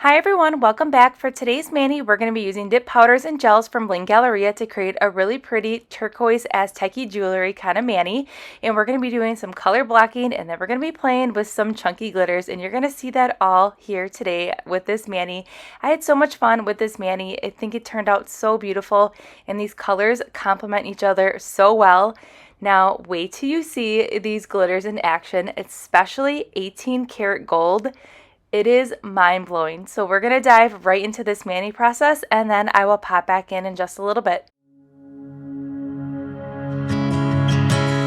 Hi everyone, welcome back. For today's mani, we're going to be using dip powders and gels from Bling Galleria to create a really pretty turquoise Aztec-y jewelry kind of mani. And we're going to be doing some color blocking, and then we're going to be playing with some chunky glitters, and you're going to see that all here today with this mani. I had so much fun with this mani. I think it turned out so beautiful, and these colors complement each other so well. Now wait till you see these glitters in action, especially 18 karat gold. It is mind-blowing. So we're going to dive right into this mani process, and then I will pop back in just a little bit.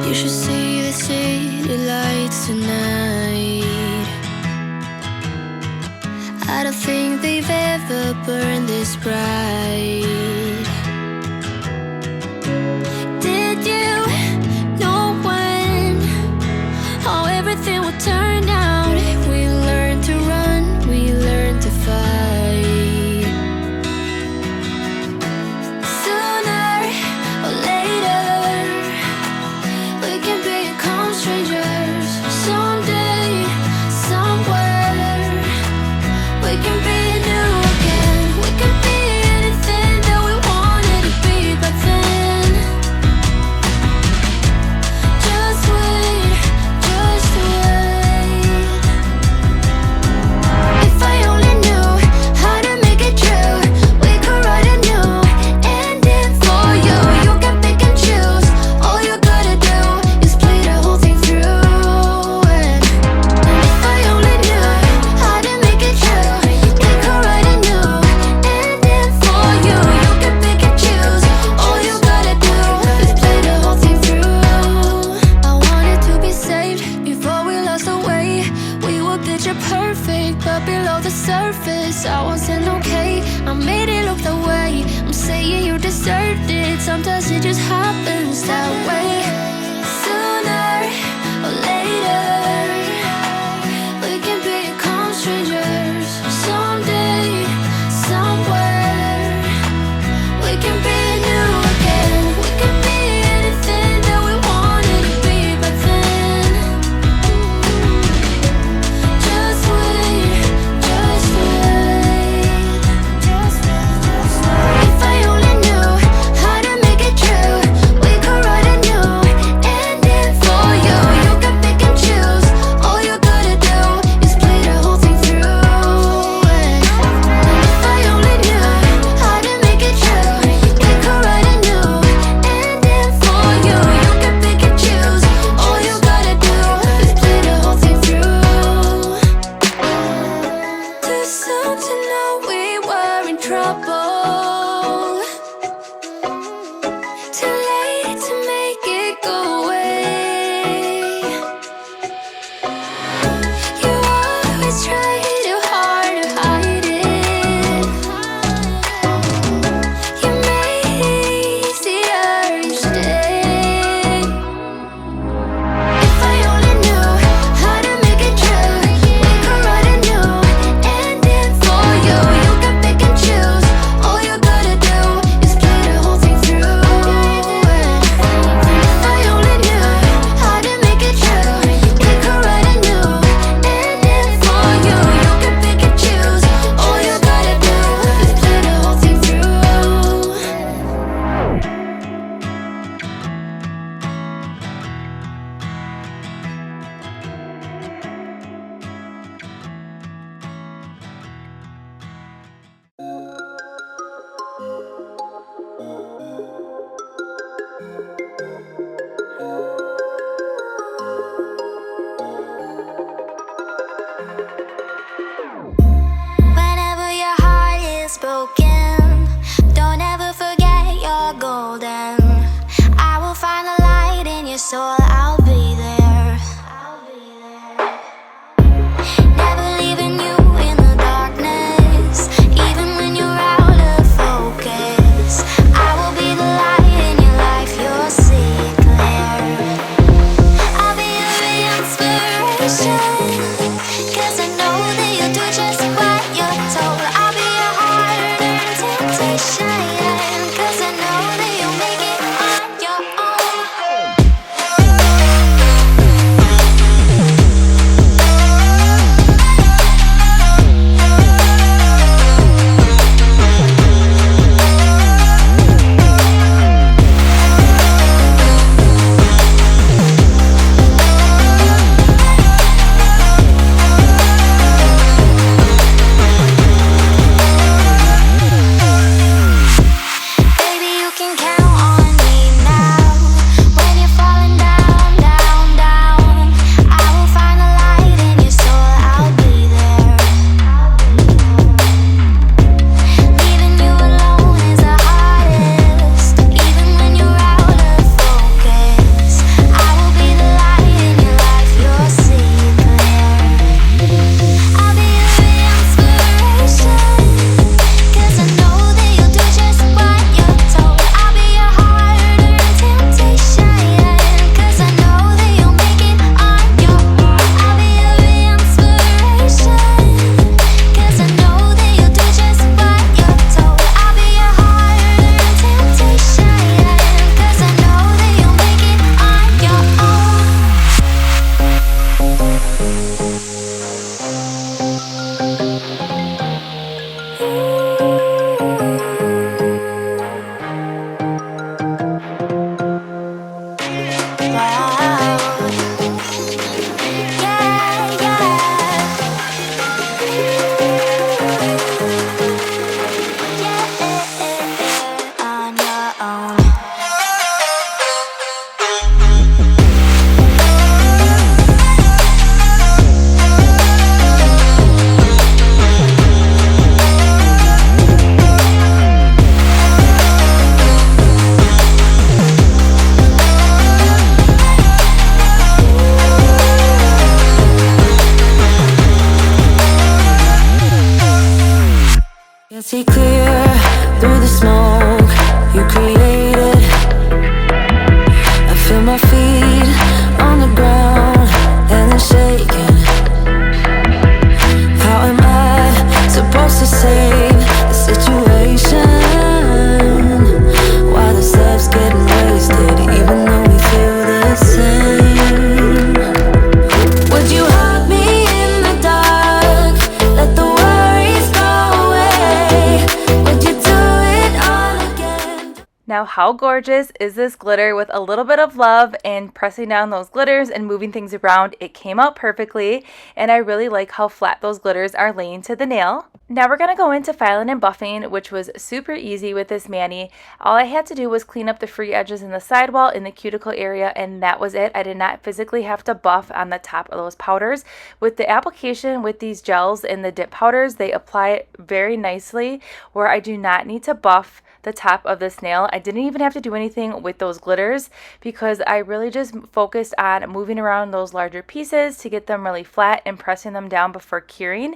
You should see the city lights tonight. I don't think they've ever burned this bright. Did you know when how everything would turn out? We learned to run, we learned to fight. Sooner or later, we can become strangers. Someday, somewhere, we can be new again. We can be anything that we wanted to be back then. Just wait, just wait. If I only knew how to make it true, we could write a new ending for you. You can pick and choose. All you gotta do is play the whole thing through. And if I only knew how to make it true, we could write a new ending for you. You can pick and choose. All you gotta do is play the whole thing through. I wanted to be saved before we lost our way. We were picture perfect, but below the surface I wasn't okay. I made it look the way. I'm saying you deserved it. Sometimes it just happens that way. Sooner or later, we can become strangers. Someday, somewhere, we can be new again. We can be anything that we wanted to be back then. Just wait, just wait. If I only knew how to make it true, we could write a new ending for you. You can pick and choose. All you gotta do is play the whole thing through. And if I only knew how to make it true, we could write a new ending for you. You can pick and choose. All you gotta do is play the whole thing through. Too soon to know we were in trouble. Too late to make it go away. You always try too hard to hide it. You made it easier each day. If I only knew how to make it true, we could write a new ending for you. You can pick and choose. All you gotta do is play the whole thing through. And if I only knew how to make it true, we could write a new ending for you. You can pick and choose. All you gotta do is play the whole thing through. Whenever your heart is broken, don't ever forget you're golden. I will find the light in your soul, I'll be there. Never leaving you in the darkness, even when you're out of focus. I will be the light in your life, you'll see it clear. I'll be your inspiration, 'cause I know that you'll do just what you're told. I'll be your hard-earned temptation, 'cause I know that you'll make it on your own. See clear through the smoke you created. I feel my feet on the ground and they're shaking. How am I supposed to save the situation? While the steps getting wasted, even though we feel the same. Would you hug me in the dark? Let the worries go away. Would you do it all again? Now, how gorgeous is this glitter? With a little bit of love and pressing down those glitters and moving things around, it came out perfectly, and I really like how flat those glitters are laying to the nail. Now we're going to go into filing and buffing, which was super easy with this mani. All I had to do was clean up the free edges in the sidewall in the cuticle area, and that was it. I did not physically have to buff on the top of those powders. With the application with these gels and the dip powders, they apply very nicely where I do not need to buff the top of this nail. I didn't even have to do anything with those glitters because I really just focused on moving around those larger pieces to get them really flat and pressing them down before curing.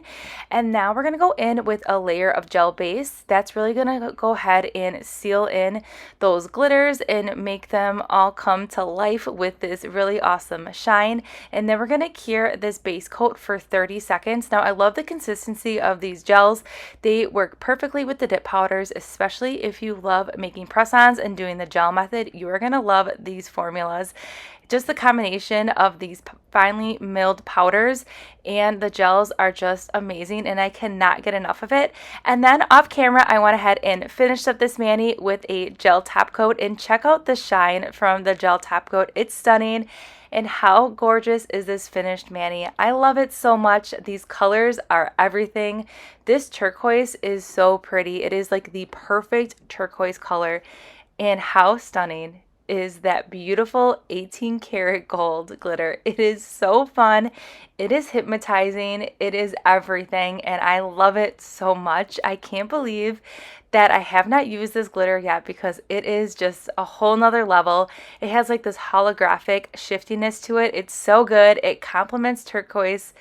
And now we're going to go in with a layer of gel base. That's really going to go ahead and seal in those glitters and make them all come to life with this really awesome shine. And then we're going to cure this base coat for 30 seconds. Now I love the consistency of these gels. They work perfectly with the dip powders, especially if you love making press-ons and doing the gel method. You are going to love these formulas. Just the combination of these finely milled powders and the gels are just amazing, and I cannot get enough of it. And then off camera, I went ahead and finished up this mani with a gel top coat, and check out the shine from the gel top coat. It's stunning. And how gorgeous is this finished mani? I love it so much. These colors are everything. This turquoise is so pretty. It is like the perfect turquoise color. And how stunning is that beautiful 18 karat gold glitter. It is so fun. It is hypnotizing. It is everything, and I love it so much. I can't believe that I have not used this glitter yet because it is just a whole nother level. It has like this holographic shiftiness to it. It's so good. It complements turquoise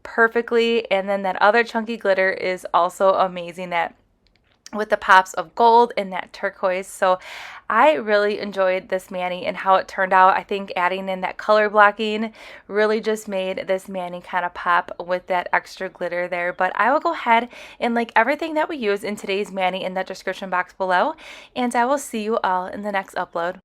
perfectly, and then that other chunky glitter is also amazing, that with the pops of gold and that turquoise. So I really enjoyed this mani and how it turned out. I think adding in that color blocking really just made this mani kind of pop with that extra glitter there. But I will go ahead and link everything that we use in today's mani in the description box below, and I will see you all in the next upload.